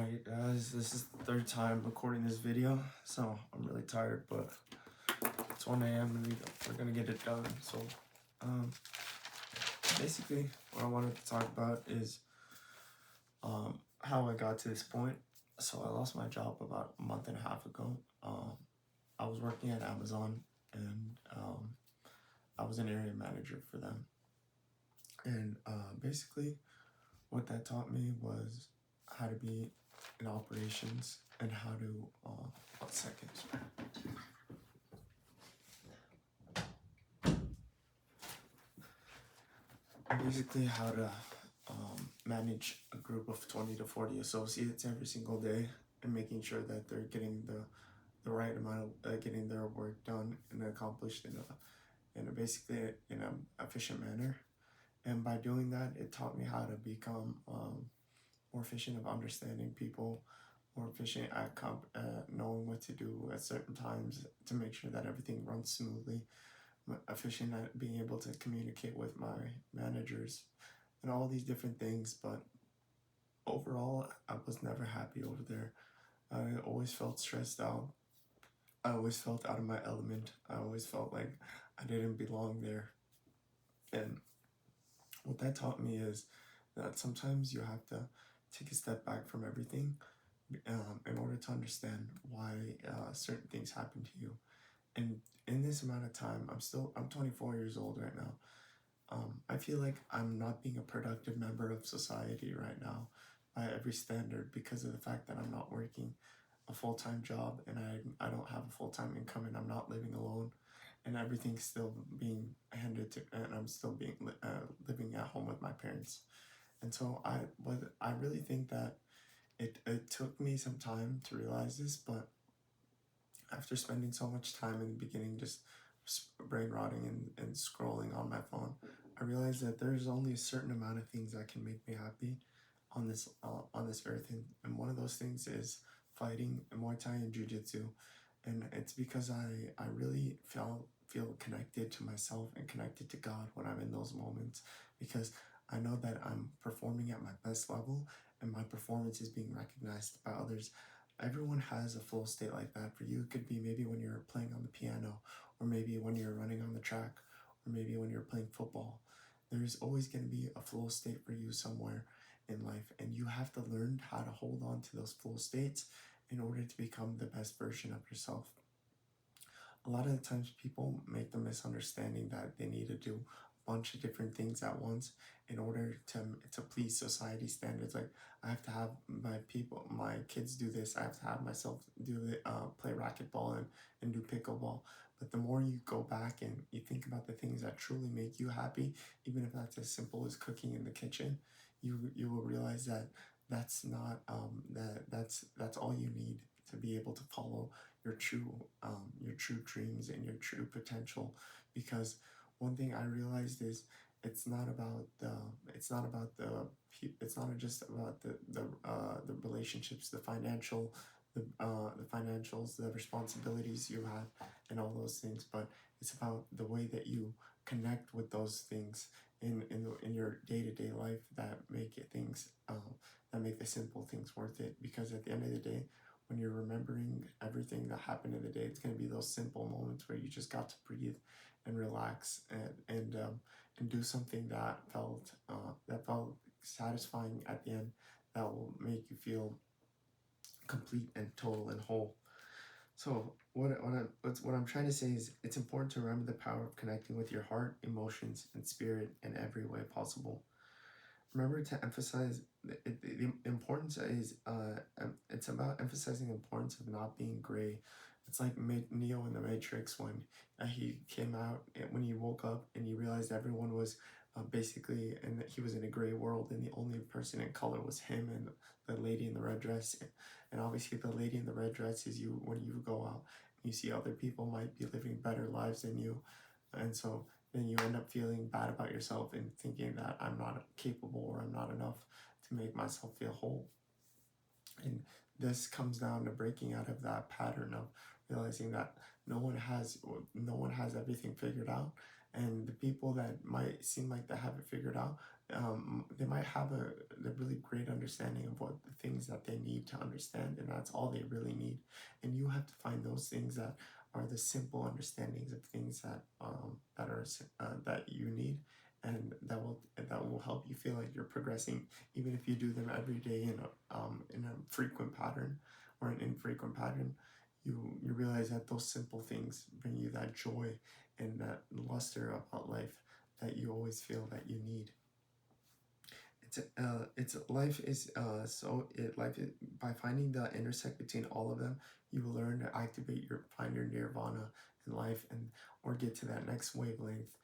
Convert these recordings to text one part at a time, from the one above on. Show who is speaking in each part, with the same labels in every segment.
Speaker 1: Alright guys, this is the third time recording this video, so I'm really tired, but it's 1 a.m. and we're gonna get it done. So basically what I wanted to talk about is how I got to this point. So I lost my job about a month and a half ago. I was working at Amazon, and I was an area manager for them. And basically what that taught me was how to be in operations and how to 1 second. Basically how to manage a group of 20 to 40 associates every single day, and making sure that they're getting the right amount of getting their work done and accomplished in a basically in an efficient manner. And by doing that, it taught me how to become more efficient of understanding people, more efficient at knowing what to do at certain times to make sure that everything runs smoothly, efficient at being able to communicate with my managers and all these different things. But overall, I was never happy over there. I always felt stressed out. I always felt out of my element. I always felt like I didn't belong there. And what that taught me is that sometimes you have to take a step back from everything in order to understand why certain things happen to you. And in this amount of time, I'm 24 years old right now. I feel like I'm not being a productive member of society right now by every standard, because of the fact that I'm not working a full-time job, and I don't have a full-time income, and I'm not living alone, and everything's still being handed to, and I'm still being living at home with my parents. And so I really think that it took me some time to realize this, but after spending so much time in the beginning just brain rotting and scrolling on my phone, I realized that there's only a certain amount of things that can make me happy on this earth, and one of those things is fighting Muay Thai and Jiu-Jitsu. And it's because I really feel connected to myself and connected to God when I'm in those moments, because I know that I'm performing at my best level and my performance is being recognized by others. Everyone has a flow state like that. For you, it could be maybe when you're playing on the piano, or maybe when you're running on the track, or maybe when you're playing football. There's always going to be a flow state for you somewhere in life, and you have to learn how to hold on to those flow states in order to become the best version of yourself. A lot of the times people make the misunderstanding that they need to do a bunch of different things at once in order to please society standards. Like, I have to have my kids do this, I have to have myself do play racquetball and do pickleball. But the more you go back and you think about the things that truly make you happy, even if that's as simple as cooking in the kitchen, you will realize that that's not that's all you need to be able to follow your true dreams and your true potential. Because one thing I realized is it's not just about the relationships, the financials, the responsibilities you have, and all those things, but it's about the way that you connect with those things in your day-to-day life that make the simple things worth it. Because at the end of the day, when you're remembering everything that happened in the day, it's going to be those simple moments where you just got to breathe and relax and do something that felt satisfying at the end, that will make you feel complete and total and whole. So what I'm trying to say is, it's important to remember the power of connecting with your heart, emotions, and spirit in every way possible. Remember to emphasize the importance is it's about emphasizing the importance of not being gray. It's like Neo in the Matrix, when he came out, when he woke up and he realized everyone was basically, and that he was in a gray world, and the only person in color was him and the lady in the red dress. And obviously the lady in the red dress is you when you go out and you see other people might be living better lives than you, and so then you end up feeling bad about yourself and thinking that I'm not capable or I'm not enough to make myself feel whole. And this comes down to breaking out of that pattern of realizing that no one has everything figured out, and the people that might seem like they have it figured out, they might have a really great understanding of what the things that they need to understand, and that's all they really need. And you have to find those things that are the simple understandings of things that you need, and that will help you feel like you're progressing, even if you do them every day in a frequent pattern or an infrequent pattern. You realize that those simple things bring you that joy and that luster about life that you always feel that you need. It's life is so it life is, by finding the intersect between all of them, you will learn to activate your find your nirvana in life, and or get to that next wavelength.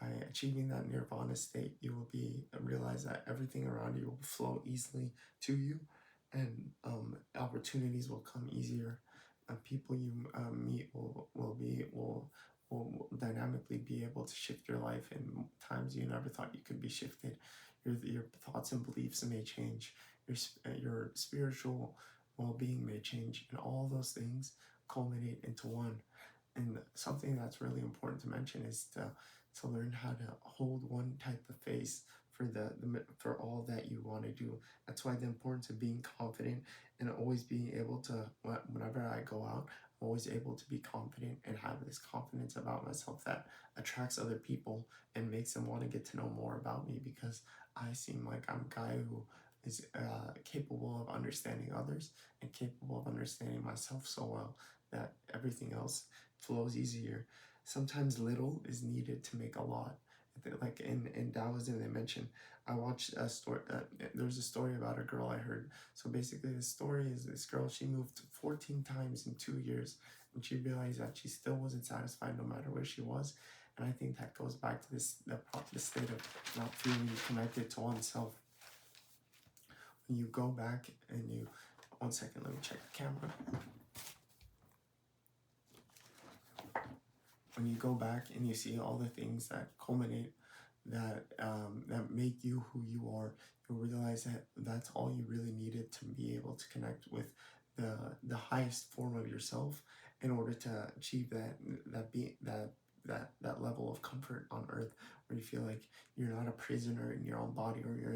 Speaker 1: By achieving that nirvana state, you will be realize that everything around you will flow easily to you, and opportunities will come easier. People you meet will dynamically be able to shift your life in times you never thought you could be shifted. Your thoughts and beliefs may change. Your spiritual well-being may change, and all those things culminate into one. And something that's really important to mention is to learn how to hold one type of face for for all that you want to do. That's why the importance of being confident and always being able to, whenever I go out, I'm always able to be confident and have this confidence about myself that attracts other people and makes them want to get to know more about me, because I seem like I'm a guy who is capable of understanding others and capable of understanding myself so well that everything else flows easier. Sometimes little is needed to make a lot. Like in Taoism, they mention. I watched a story. There was a story about a girl I heard. So basically, the story is this girl. She moved 14 times in 2 years, and she realized that she still wasn't satisfied no matter where she was. And I think that goes back to the state of not feeling connected to oneself. When you go back and you, one second, let me check the camera. When you go back and you see all the things that culminate, that make you who you are, you'll realize that that's all you really needed to be able to connect with the highest form of yourself in order to achieve that level of comfort on earth, where you feel like you're not a prisoner in your own body, or you're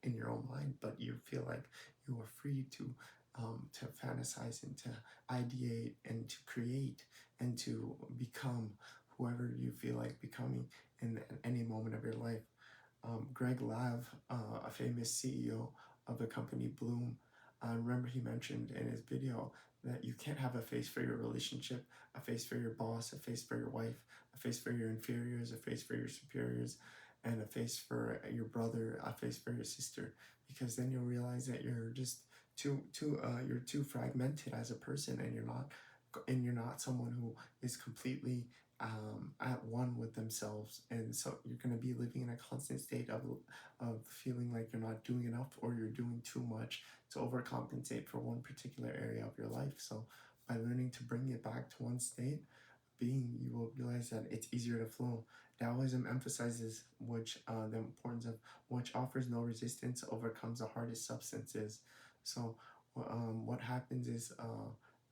Speaker 1: in your own mind, but you feel like you are free to fantasize and to ideate and to create and to become whoever you feel like becoming in any moment of your life. Greg Lav, a famous CEO of the company Bloom, I remember he mentioned in his video that you can't have a face for your relationship, a face for your boss, a face for your wife, a face for your inferiors, a face for your superiors, and a face for your brother, a face for your sister, because then you'll realize that you're just you're too fragmented as a person, and you're not someone who is completely at one with themselves, and so you're going to be living in a constant state of feeling like you're not doing enough, or you're doing too much to overcompensate for one particular area of your life. So by learning to bring it back to one state being, you will realize that it's easier to flow. Taoism emphasizes the importance of which offers no resistance overcomes the hardest substances. So what happens is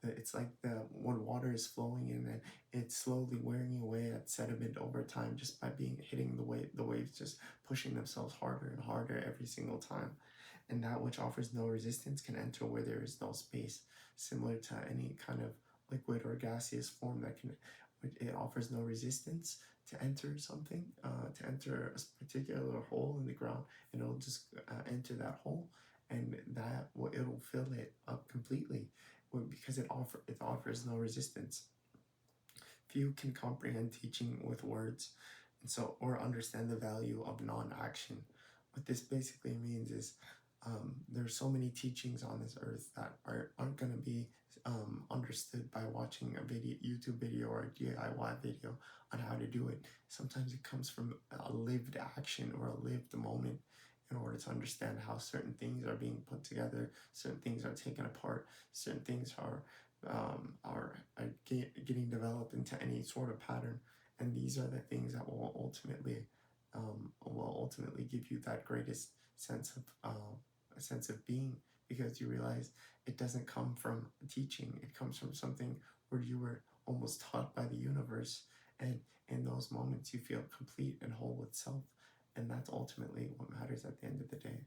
Speaker 1: it's like when water is flowing, and then it's slowly wearing away at sediment over time, just by being hitting the waves just pushing themselves harder and harder every single time. And that which offers no resistance can enter where there is no space, similar to any kind of liquid or gaseous form it offers no resistance to enter something, to enter a particular hole in the ground, and it'll just enter that hole, and it'll fill it up completely, because it offers no resistance. Few can comprehend teaching with words, and so or understand the value of non-action. What this basically means is there's so many teachings on this earth that aren't going to be understood by watching a YouTube video or a DIY video on how to do it. Sometimes it comes from a lived action or a lived moment, in order to understand how certain things are being put together, certain things are taken apart, certain things are getting developed into any sort of pattern. And these are the things that will ultimately give you that greatest sense of a sense of being, because you realize it doesn't come from teaching, it comes from something where you were almost taught by the universe, and in those moments you feel complete and whole with self, and that's ultimately what matters at the end of the day.